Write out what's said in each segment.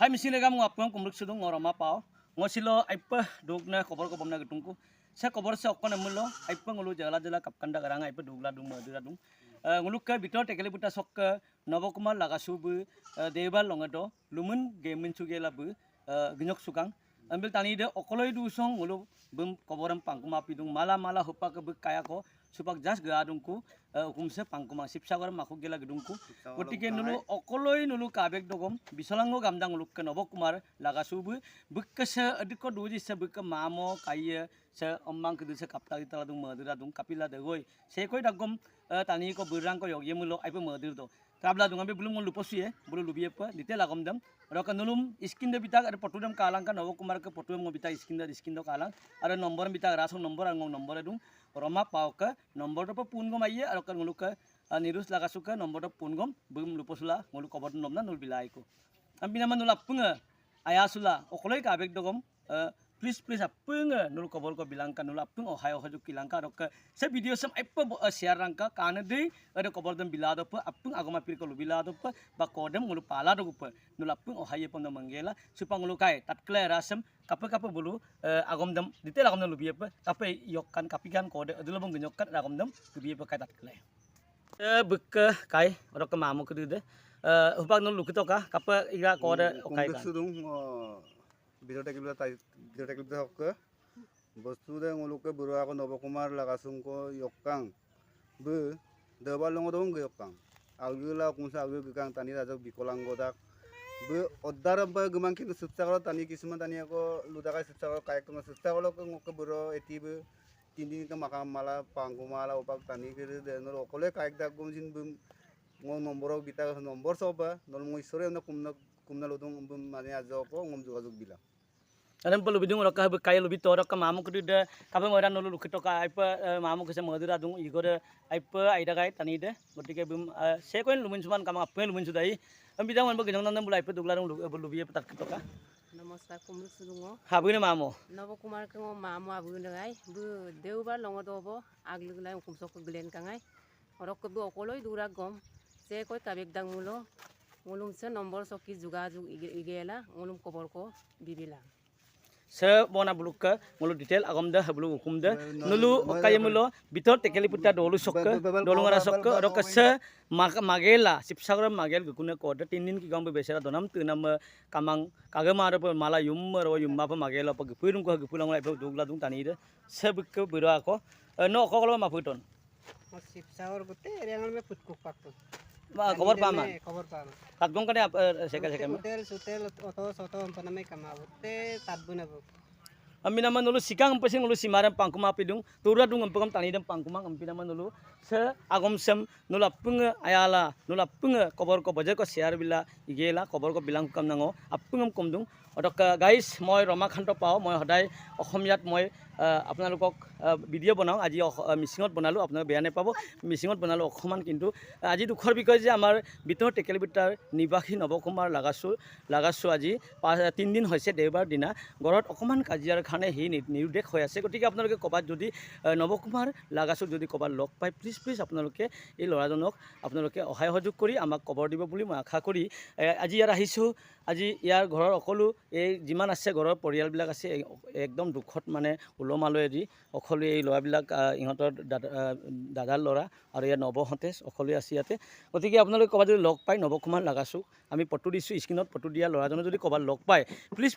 hai misi legam ngapung kumruk sudung ngorama pau ngosilo aipa dugna kobor kobomna getungku sa kobor sa okon amulo aipa ngulu jala kapkanda garanga aipa dugla dung madura dung nguluk ka bitor tekele buta sok Navakumar lagasubu debal longato lumun gemin sugela bu genyok sukang ambil tani de okoloi du song ngulu bum koboram pangkuma pidung mala hupa ke bu kaya ko supak jas gadungku hukumse pangkuma sipsagar makuk gela gedungku gotike nulu okoloi nulu kabek dogom bisolango gamdang nguluk ke Navakumar lagasubu bukkase adiko duji se bukka mamo kaya se ommang kedu se kapta itala dung madura dung kapila degoi se koi dagom tani ko burang ko yogye mulo aipa madur do kabla dung ambe bulung lupo suye bulu lubiye pa dite lagom dam roka nulum iskin de bitak ada potudam kalang kan Navakumar ke potudam ngo bitak iskin do kalang ada nomor bitak rasong nomor angong nomor dung roma pau ke nomor do pungom aye roka ngulu ke nirus lagasuka nomor do pungom bum lupo sula ngulu kobar nomna nul bilai ko ampina manula punga ayasula okoloi ka abek dogom please apung nul kobar ko bilangkan nul apung ohai ohajuk kilangka roka se video sam aipa share rangka kana dei ada kobar dam bilado pa apung agama pir ko bilado pa ba kodam ngulu pala do pa nul apung ohai pon dam mangela supang ngulu kai tatkle rasam kapa bulu agom dam dite lagom nul biye pa kape yokkan kapikan kode adulo bang genyokkan agom dam biye pa kai tatkle bukka kai roka mamu kudu de upang nul lukito ka kapa iga kode okai kan video tekil hok bostu de ngoluk ke buru ako Navakumar lagasung ko yokang bu debal longo dong ge yokang agula kunsa agul gekang tani raja bikolang godak bu oddar ba gemang kin subsagro tani kisuma tani ako ludakai subsagro kayak tong subsagro ko ngok buru eti bu tindin ke makam mala pangkumala opak tani ke de no kole kayak dak gumjin bum ngo nomboro bita nombor soba nol mo isore na kumna lodong bum mane ajo ko ngom jogajog bila Adam perlu bidung roka kaya lebih tora ka mamu kudu de kape ngoran nulu lukito ka aipa mamu kese madura dung igore aipa aida kai tani de gotike bum se koin lumin suman kama ape lumin sudai ambidang man begenang nang bulai pe duglarung lubi petat kito ka Namaskar kumruk sudungo habune mamu Navakumar ke ngo mamu abune ngai bu deubar longo dobo aglulai kumsok glen kangai orok ke bu okoloi dura gom se koi kabek dang mulo ngulum se nomor soki juga igela ngulum kobor ko bibila se bona bulukka ngulu detail agam da bulu hukum da nulu kaya mulo bitor tekeli puta dolu sokka dolungara sokka roka se magela sipsagra magel gukune koda tinin ki gambe besera donam tunam kamang kagamara pa mala yumma ro yumma pa magela pa gupurum ko gupulang lai pa dugla dung tani de se bukka bira ko no kokolo ma puton sipsaur gute rengal me putkuk pakto kobar pama tatgong kane seka sutel oto panamai kamabu te tatbuna bu amina manulu sikang pesing nulu simaram pangkuma pidung tura dung ampagam tani dam pangkuma ampina manulu se agom sem nulu apung ayala nulu apung kobar ko bajar ko share bila igela kobar ko bilang kam nango apungam komdung odok guys moi Roma Khanto pao moi hodai অসমীয়াত মই আপোনালোকক video বনাও আজি মিচিঙত বনালো আপোনালোকে বেয়া নাপাব মিচিঙত বনালো অকমান কিন্তু আজি দুখৰ বিষয় যে আমাৰ বিতৰ টেকেলিবিটাৰ নিবাসী Navakumar লাগাছো আজি 3 দিন হৈছে দেওবাৰ দিনা ঘৰত অকমান কাজিয়াৰ খানে হি নিৰুদেশ হৈ আছে গতিকে আপোনালোকে কবাত যদি Navakumar লাগাছো যদি কবাত লগ পাই প্লিজ আপোনালোকে এই লৰাজনক আপোনালোকে অহায় সহযোগ কৰি আমাক খবৰ দিব বুলি মই আশা কৰি আজি ইয়াৰ আহিছো আজি ইয়াৰ ঘৰৰ অকলো এই যিমান আছে ঘৰৰ পৰিয়ালবিলাক আছে একদম দুখত মানে উলমালয়েদি অকলে এই ল'ৰাবিলাক ইহঁতৰ দাদাৰ ল'ৰা আৰু ইয়াৰ নৱহতেজ অকলে আছে ইয়াতে গতিকে আপোনালোকে ক'ৰবাত যদি লগ পায় Navakumar লাগাছো আমি ফটো দিছোঁ স্ক্ৰীণত ফটো দিয়া ল'ৰাজনে যদি ক'ৰবাত লগ পায়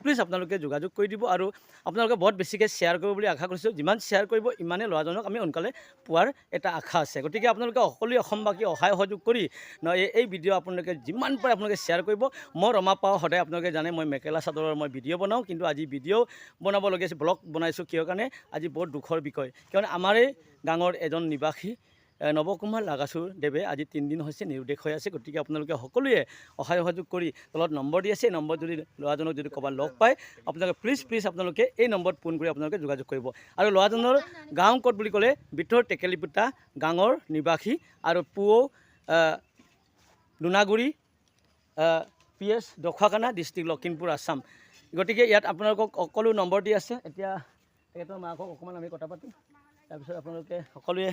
প্লিজ আপোনালোকে যোগাযোগ কৰি দিব আৰু আপোনালোকে বহুত বেছিকৈ শ্বেয়াৰ কৰিব বুলি আশা কৰিছোঁ যিমান শ্বেয়াৰ কৰিব ইমানেই ল'ৰাজনক আমি সোনকালে পোৱাৰ এটা আশা আছে গতিকে আপোনালোকে সকলোৱে অসমবাসী অহায় সহযোগ কৰি এই ভিডিঅ' আপোনালোকে যিমান পাৰে আপোনালোকে শ্বেয়াৰ কৰিব মই ৰমা পাওঁ সদায় আপোনালোকে জানে মই মেখেলা চাদৰৰ মই ভিডিঅ' বনাওঁ কিন্তু আজি ভিডিঅ' বনাবলগীয়া আছে ব্লগ বনাইছোঁ কিয় কাৰণে আজি বহুত দুখৰ বিষয় কিয়নো আমাৰে গাঁৱৰ এজন নিবাসী Navakumar লাগাছোৰ দেৱে আজি 3 দিন হৈছে নিৰুদেশ হৈ আছে গতিকে আপোনালোকে সকলোৱে অহায় সহযোগ কৰি তলত নম্বৰ দি আছে নম্বৰ যদি ল'ৰাজনক যদি ক'ৰবাত লগ পায় আপোনালোকে প্লিজ আপোনালোকে এই নম্বৰত ফোন কৰি আপোনালোকে যোগাযোগ কৰিব আৰু ল'ৰাজনৰ গাঁও ক'ত বুলি ক'লে বিতৰ টেকেলিপুটা গাঁৱৰ নিবাসী আৰু পুও লুনাগুৰি PS দখুৱাখানা ডিষ্ট্ৰিক্ট লখিমপুৰ আসাম গতিকে ইয়াত আপোনালোকক সকলো নম্বৰ দি আছে এতিয়া তেখেতৰ মাকক অকণমান আমি কথা পাতিম তাৰপিছত আপোনালোকে সকলোৱে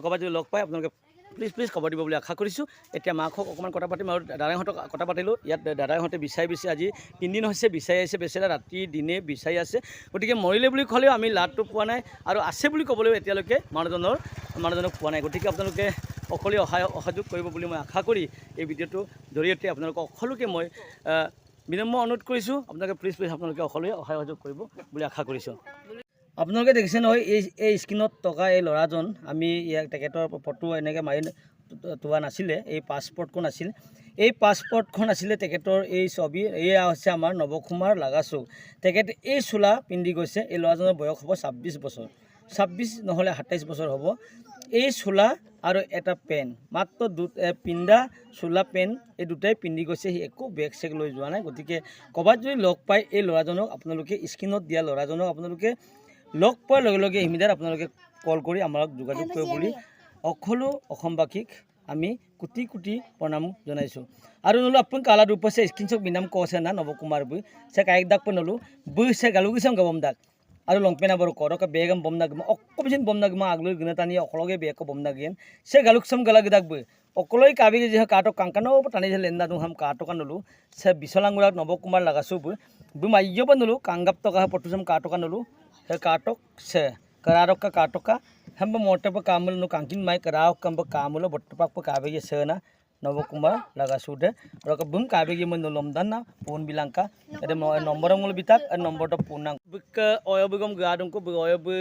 ক'ৰবাত যদি লগ পায় আপোনালোকে প্লিজ খবৰ দিব বুলি আশা কৰিছোঁ এতিয়া মাকক অকণমান কথা পাতিম আৰু দাদাহঁতক কথা পাতিলোঁ ইয়াত দাদাহঁতে বিচাৰি আজি 3 দিন হৈছে বিচাৰি আছে বেচেৰা ৰাতি দিনে বিচাৰি আছে গতিকে মৰিলে বুলি ক'লেও আমি লাটটো পোৱা নাই আৰু আছে বুলি ক'বলৈও এতিয়ালৈকে মানুহজনক পোৱা নাই গতিকে আপোনালোকে সকলোৱে সহযোগ কৰিব বুলি মই আশা কৰি এই ভিডিঅ'টোৰ জৰিয়তে আপোনালোকক সকলোকে মই বিনম্ৰ অনুৰোধ কৰিছোঁ আপোনালোকে প্লিজ আপোনালোকে সকলোৱে সহযোগ কৰিব বুলি আশা কৰিছোঁ আপোনালোকে দেখিছে নহয় এই স্ক্ৰীণত থকা এই ল'ৰাজন আমি ইয়াক তেখেতৰ ফটো এনেকৈ মাৰি তোলা নাছিলে এই পাছপৰ্টখন আছিল এই পাছপৰ্টখন আছিলে তেখেতৰ এই ছবি এয়া হৈছে আমাৰ নৱকুমাৰ লাগাচুক তেখেতে এই চোলা পিন্ধি গৈছে এই ল'ৰাজনৰ বয়স হ'ব 26 বছৰ 26 নহ'লে 27 বছৰ হ'ব এই চোলা আৰু এটা পেণ্ট মাত্ৰ পিন্ধা চোলা পেণ্ট এই দুটাই পিন্ধি গৈছে সি একো বেগ চেগ লৈ যোৱা নাই গতিকে ক'ৰবাত যদি লগ পায় এই ল'ৰাজনক আপোনালোকে স্ক্ৰীণত দিয়া ল'ৰাজনক আপোনালোকে লগ পোৱাৰ লগে লগে ইমিডিয়েট আপোনালোকে কল কৰি আমাক যোগাযোগ কৰিব বুলি সকলো অসমবাসীক আমি কোটি কোটি প্ৰণাম জনাইছোঁ আৰু নলো আপুনি কালা ৰূপ আছে স্ক্ৰীণশ্বট বিনাম কৈছে না নৱকুমাৰ বৈ সে কাইক দাগ নলো বৈ সে গালুগিচাম গাবম দাগ আৰু লংপেনা বৰ কৰক বেগম বম নাগম অকবিচিন বম নাগম আগলৈ গুণে টানি অকলগে বেগ বম নাগেন সে গালুকচাম গালাগ দাগ বৈ অকলৈ কাবিগে যে কাটক কাংকানো টানি যে লেন্দা দুহাম কাটকা নলো সে বিশলাঙ্গুৰাক নৱকুমাৰ লাগাছো বৈ বৈ মাইয়ব নলো কাংগাপ টকা পটুচাম কাটকা নলো हे काटक से करारक का काटका हम मोटे पर कामुल नो कांकिन माई कराव कम पर कामुल बट्टपाक पर काबेगे सेना नवकुमार लगा सुटे और का बुम काबेगे मन लमदान ना फोन बिलांका अरे नंबर मुल बिताक नंबर तो फोन ना बिक ओयो बिगम गाडम को ओयो बि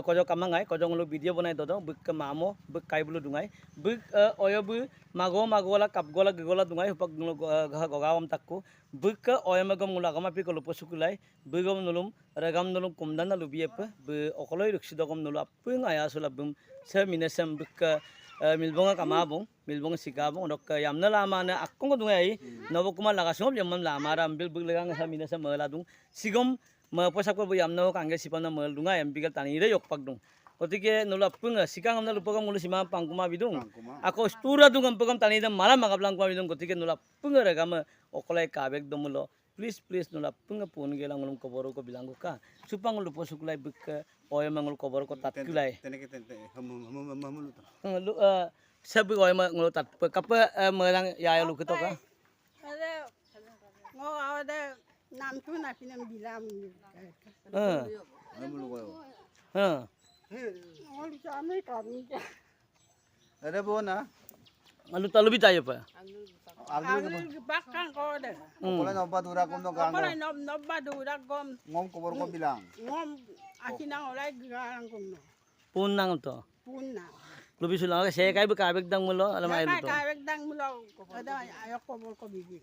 कजो कामांगाय कजो ngolo भिडिओ बनाय ददो बिक मामो बिक काइबुलो दुंगाय बिक ओयो बि मागो मागोला कापगोला गगोला दुंगाय हपक गगावम takku बिक OYO Magam ngolo agama pi ko loposukulai bigom nulum regam nulum kumdan lubiep be okoloi ruksidogom nulu apung aya sulabum se minesam bik milbonga kamabong milbonga sigabong dok yamna lama na akong dungai nowkumar lagasum yamam lama ram bil bik legang sa minesam meladung sigom posak ko yamno kange sipana mel dungai ambigal tani re yokpak dung gotike nulu apung sikang amna lupagam ngulu sima pangkuma bidung ako stura dungam pagam tani dam mala magablang kwa bidung gotike nulu apung regam okolai kabek domulo please nula punga pun gelang ngulum koboro ko bilang ka supang lu posukulai bik oyo mangul koboro ko tatkulai lu sabi oyo mangul tat kapa melang ya lu kito ka ada ngo ada nam tu na pinam bilam ngol jame kami अरे वो ना alu talu bitayo pa agli bakkan ko de okolay nobba dura kom no gang okolay nobba dura gom ngom kobor ko bilang ngom akinang olay garang kom no pun nang to punna lu bisulang ka se kai bu kabek dang mulo alam ay lu to kawek dang mulo ada ayok kobor ko bibi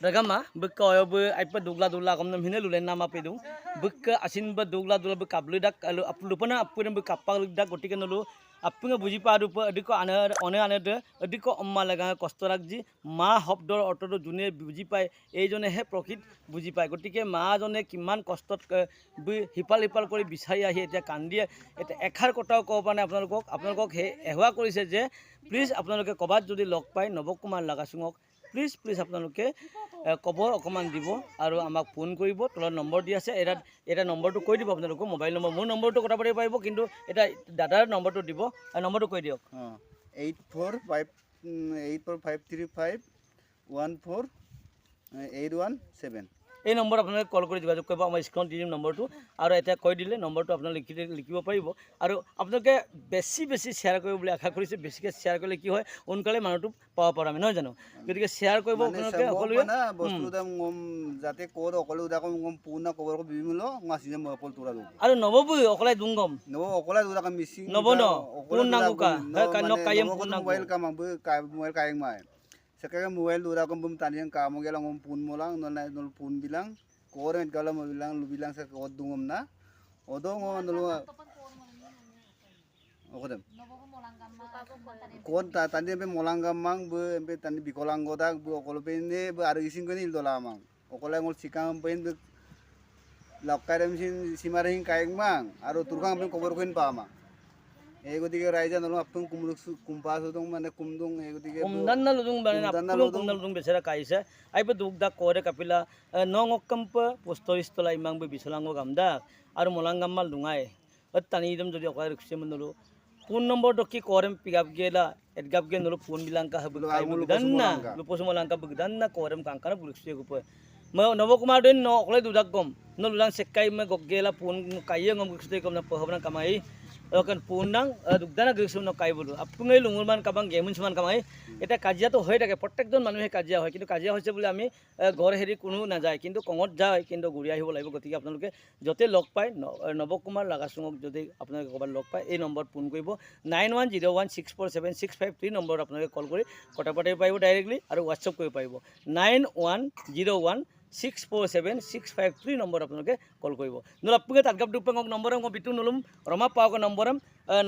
regama bik oyo bu ai pa dugla kom nam hine lulen nama pedung bik asin ba dugla bu kablu dak alu aplu pana apun bu kapal dak gotike nulu আপুঙে বুজি পা আৰু অধিক অনে আনে অধিক অম্মা লগা কষ্ট ৰাখজি মা শব্দৰ অৰ্থটো যোনে বুজি পায় এইজনেহে প্ৰকৃত বুজি পায় গতিকে মাজনে কিমান কষ্টত হিপাল কৰি বিচাৰি আহি এতিয়া কান্দিয়ে এতিয়া এষাৰ কথাও ক'ব পৰা নাই আপোনালোকক সেই এহোৱা কৰিছে যে প্লিজ আপোনালোকে ক'বাত যদি লগ পায় নৱকুমাৰ লাগাচুঙক প্লিজ আপোনালোকে কবৰ অকণমান দিব আৰু আমাক ফোন কৰিব তলত নম্বৰ দি আছে এটা নম্বৰটো কৈ দিব আপোনালোকক মোবাইল নম্বৰ মোৰ নম্বৰটো কথা পাতিব পাৰিব কিন্তু এটা দাদাৰ নম্বৰটো দিব আৰু নম্বৰটো কৈ দিয়ক 8453148117 এই নম্বৰ আপোনালোকে কল কৰি যোগাযোগ কৰিব আমাৰ স্ক্ৰীণত দি দিম নম্বৰটো আৰু এতিয়া কৈ দিলে নম্বৰটো আপোনালোকে লিখিব পাৰিব আৰু আপোনালোকে বেছি শ্বেয়াৰ কৰিব বুলি আশা কৰিছে বেছিকৈ শ্বেয়াৰ কৰিলে কি হয় সোনকালে মানুহটো পাব পাৰোঁ আমি নহয় জানো গতিকে শ্বেয়াৰ কৰিব আপোনালোকে সকলোৱে বস্তু দাম গম যাতে ক'ত অকলে উদা কম গম পুনা কবৰ কো বিমিলো মাসিনে মপল তুৰা লব আৰু নববু অকলে দুংগম নব অকলে দুৰা কাম মিসিং নবনো পুন নাংগুকা কানো কায়ম পুন মোবাইল কাম মোবাইল কায়ং মাই sekarang mobile dura kom bum tanian kamu gelang om pun molang nol pun bilang koren kalau mau bilang lu bilang saya odungom na odong nol okodem kon tani empe molang gamang bu empe tani bikolang godak bu okolo pende bu aru ising ko nil dola mang okola ngol sikang pen bu lakkarem sin simareng kaeng mang aru turkang pen kobor koin pa mang এগোদিকে রাইজা নলম আপং কুমলুক কুম্পাস দং মানে কুমদং এগোদিকে কুমদান না লুদং মানে আপং কুমদান লুদং বেছারা কাইছে আইবে দুগদা করে কাপিলা নংকম্প পোস্টরিস্তলা ইমাংবে বিছলাঙ্গ গামদা আর মলাঙ্গাম্মাল দুঙাই তানি ইদম যদি অকাই রুকছে মনলো phone number dokki korem pigap gela edgap ge nolo phone bilangka habul kai budanna luposumolangka budanna korem kankana bulukse gupo ma nobo kumar den no okle dudak gom no lulang sekai me goggela phone kaiye ngom gusde kom na pohabna kamai okan phone dugdana gusum no kai bulu apungai lungulman kabang gemun suman kamai এটা কাজিয়া তো হয়ে থাকে প্রত্যেকজন মানুহে কাজিয়া হয় কিন্তু কাজিয়া হৈছে বুলি আমি ঘৰ হেৰি কোনো নাযায় কিন্তু কঙত যায় কিন্তু ঘূৰি আহিব লাগিব গতিকে আপোনালোকে য'তে লগ পায় নৱকুমাৰ লাগাচুঙক যদি আপোনালোকে ক'ৰবাত লগ পায় এই নম্বৰত ফোন কৰিব 9101647653 নম্বৰত আপোনালোকে কল কৰি কথা পাতিব পাৰিব ডাইৰেক্টলি আৰু হোৱাটছআপ কৰিব পাৰিব 9101647653 নম্বৰত আপোনালোকে কল কৰিব নলাপুগে তাতগাপ দুপেঙক নম্বৰ মই বিটু নলুম ৰমা পাওক নম্বৰ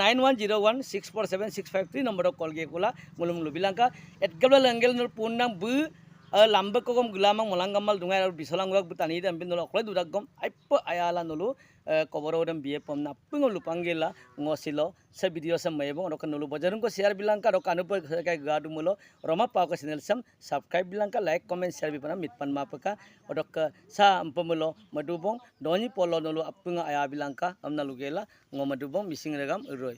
9101647653 নম্বৰত কল গে কোলা মুলুম লুবিলাংকা এতগাবলা লাংগেল নল পুননাং বু lambe kogom gulamang molanggamal dungai ar bisolangwak butani dan bin nolo klai dudagom aipo ayala nolo koboro dan biye pomna pungol lupanggela ngosilo se video sam mayebo ro kanolo bajarung ko share bilangka ro kanu pa kai gadu mulo roma pa ko channel sam subscribe bilangka like comment share bipana mitpan mapaka odok sa ampamulo madubong doni polo nolo apunga aya bilangka amna lugela ngomadubong mising regam uroi